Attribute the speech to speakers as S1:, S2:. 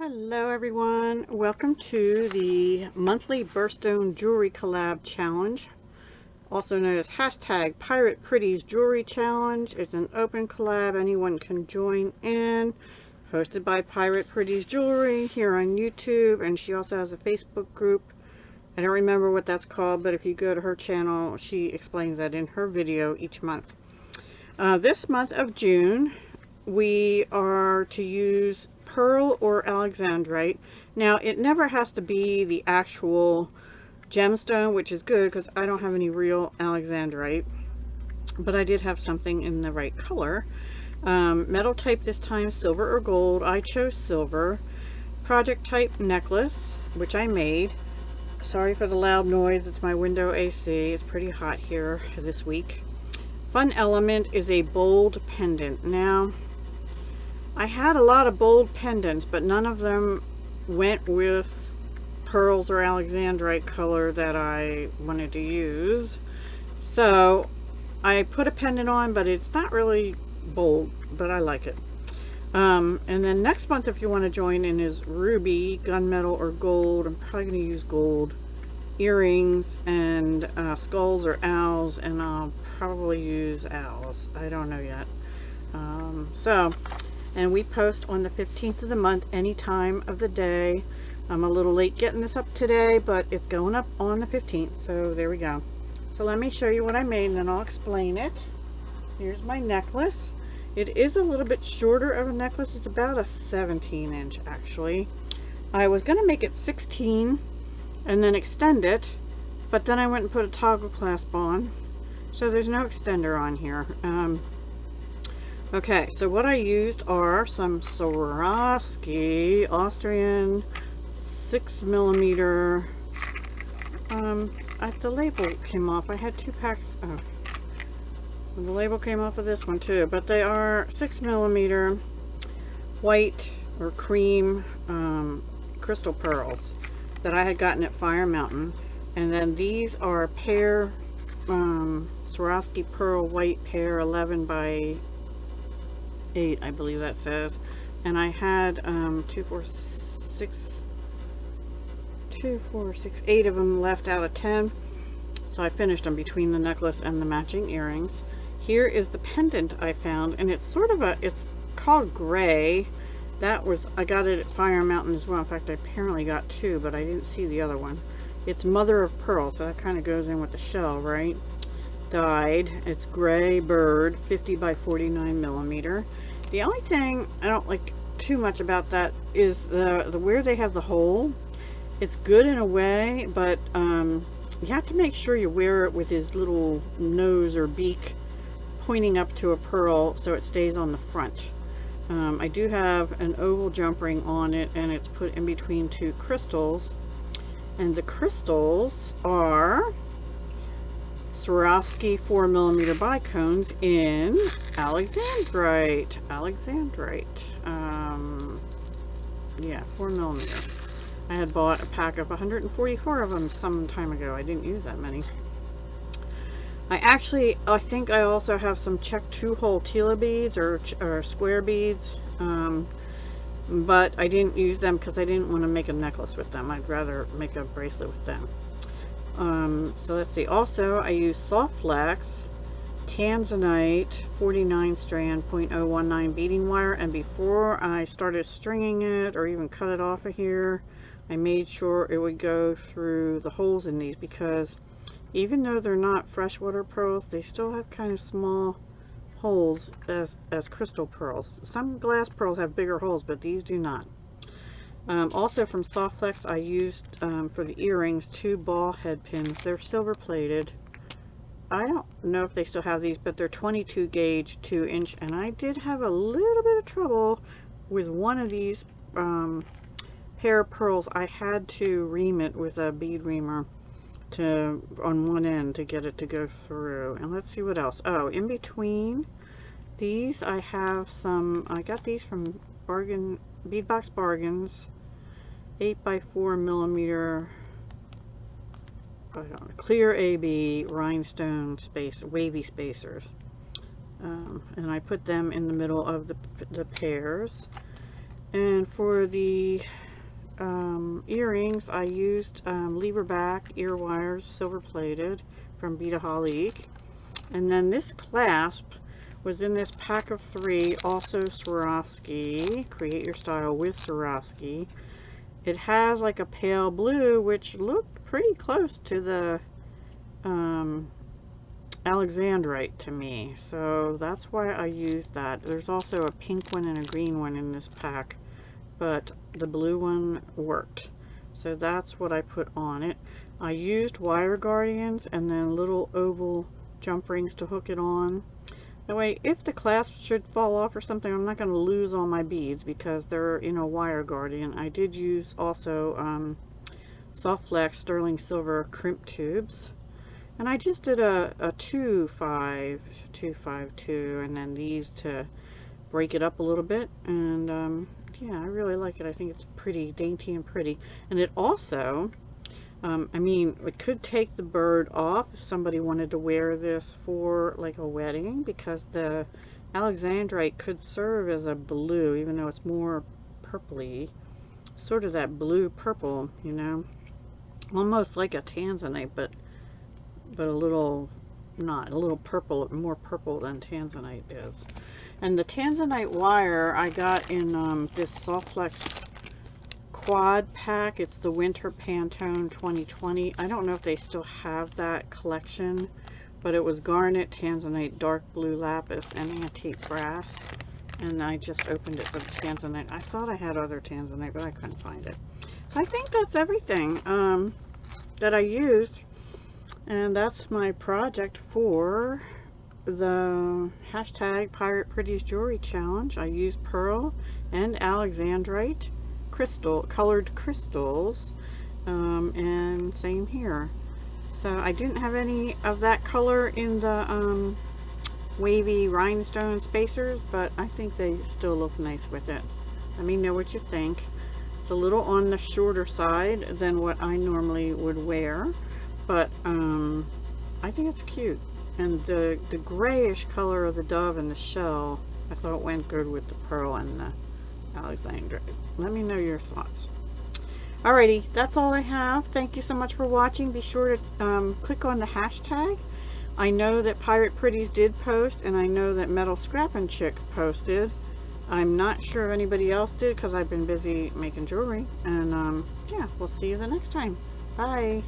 S1: Hello everyone, welcome to the monthly Birthstone Jewelry Collab Challenge, also known as hashtag Pirate Pretties Jewelry Challenge. It's an open collab, anyone can join in, hosted by Pirate Pretties Jewelry here on YouTube, and she also has a Facebook group. I don't remember what that's called, but if you go to her channel, she explains that in her video each month. This month of June, we are to use pearl or alexandrite. Now, it never has to be the actual gemstone, which is good because I don't have any real alexandrite, but I did have something in the right color. Metal type this time, silver or gold. I chose silver. Project type necklace, which I made. Sorry for the loud noise, it's my window AC. It's pretty hot here this week. Fun element is a bold pendant. Now, I had a lot of bold pendants, but none of them went with pearls or alexandrite color that I wanted to use. So I put a pendant on, but it's not really bold, but I like it. And then next month, if you want to join in, is ruby, gunmetal, or gold. I'm probably going to use gold earrings and skulls or owls, and I'll probably use owls. I don't know yet. And we post on the 15th of the month, any time of the day. I'm a little late getting this up today, but it's going up on the 15th, so there we go. So let me show you what I made, and then I'll explain it. Here's my necklace. It is a little bit shorter of a necklace. It's about a 17-inch, actually. I was going to make it 16 and then extend it, but then I went and put a toggle clasp on, so there's no extender on here. Okay, so what I used are some Swarovski Austrian 6mm. The label came off. I had 2 packs. Oh, the label came off of this one too, but they are 6mm white or cream crystal pearls that I had gotten at Fire Mountain. And then these are pear Swarovski pearl white pear 11 by 8, I believe that says. And I had 8 of them left out of 10, so I finished them between the necklace and the matching earrings. Here is the pendant I found, and it's sort of it's called gray. I got it at Fire Mountain as well. In fact, I apparently got 2, but I didn't see the other one. It's mother of pearl, so that kind of goes in with the shell, right? Dyed. It's gray bird, 50 by 49mm. The only thing I don't like too much about that is the where they have the hole. It's good in a way, but you have to make sure you wear it with his little nose or beak pointing up to a pearl so it stays on the front. I do have an oval jump ring on it, and it's put in between 2 crystals, and the crystals are Swarovski 4mm bicones in alexandrite. Yeah, 4mm. I had bought a pack of 144 of them some time ago. I didn't use that many. I think I also have some check 2-hole Tila beads or square beads, but I didn't use them because I didn't want to make a necklace with them. I'd rather make a bracelet with them. So let's see. Also, I use soft flex tanzanite 49 strand 0.019 beading wire, and before I started stringing it or even cut it off of here, I made sure it would go through the holes in these, because even though they're not freshwater pearls, they still have kind of small holes as crystal pearls. Some glass pearls have bigger holes, but these do not. Also from Softflex, I used for the earrings 2 ball head pins. They're silver plated. I don't know if they still have these, but they're 22 gauge 2-inch, and I did have a little bit of trouble with one of these pair of pearls. I had to ream it with a bead reamer on one end to get it to go through. And let's see what else. Oh, in between these I have some, I got these from Beadbox Bargains, 8 by 4mm clear AB rhinestone wavy spacers. And I put them in the middle of the pairs. And for the earrings, I used lever back ear wires, silver plated, from Beading. And then this clasp was in this pack of 3, also Swarovski, Create Your Style with Swarovski. It has like a pale blue, which looked pretty close to the Alexandrite to me, so that's why I used that. There's also a pink one and a green one in this pack, but the blue one worked, so that's what I put on it. I used wire guardians and then little oval jump rings to hook it on. That way, if the clasp should fall off or something, I'm not going to lose all my beads because they're in a wire guardian. I did use also soft flex sterling silver crimp tubes, and I just did a 2-5-2-5-2, and then these to break it up a little bit. And yeah, I really like it. I think it's pretty dainty and pretty, and it also I mean, it could take the bird off if somebody wanted to wear this for like a wedding, because the Alexandrite could serve as a blue, even though it's more purpley, sort of that blue purple, you know, almost like a tanzanite, but a little, not a little purple, more purple than tanzanite is. And the tanzanite wire I got in this soft flex quad pack. It's the Winter Pantone 2020. I don't know if they still have that collection, but it was garnet, tanzanite, dark blue lapis, and antique brass. And I just opened it for the tanzanite. I thought I had other tanzanite, but I couldn't find it. So I think that's everything that I used, and that's my project for the hashtag Pirate Pretties Jewelry Challenge. I used pearl and Alexandrite colored crystals, and same here. So I didn't have any of that color in the wavy rhinestone spacers, but I think they still look nice with it. Let me know what you think. It's a little on the shorter side than what I normally would wear, but I think it's cute. And the grayish color of the dove and the shell, I thought went good with the pearl and the Alexandrite. Let me know your thoughts. Alrighty, that's all I have. Thank you so much for watching. Be sure to click on the hashtag. I know that Pirate Pretties did post, and I know that Metal Scrappin' Chick posted. I'm not sure if anybody else did because I've been busy making jewelry. And yeah, we'll see you the next time. Bye.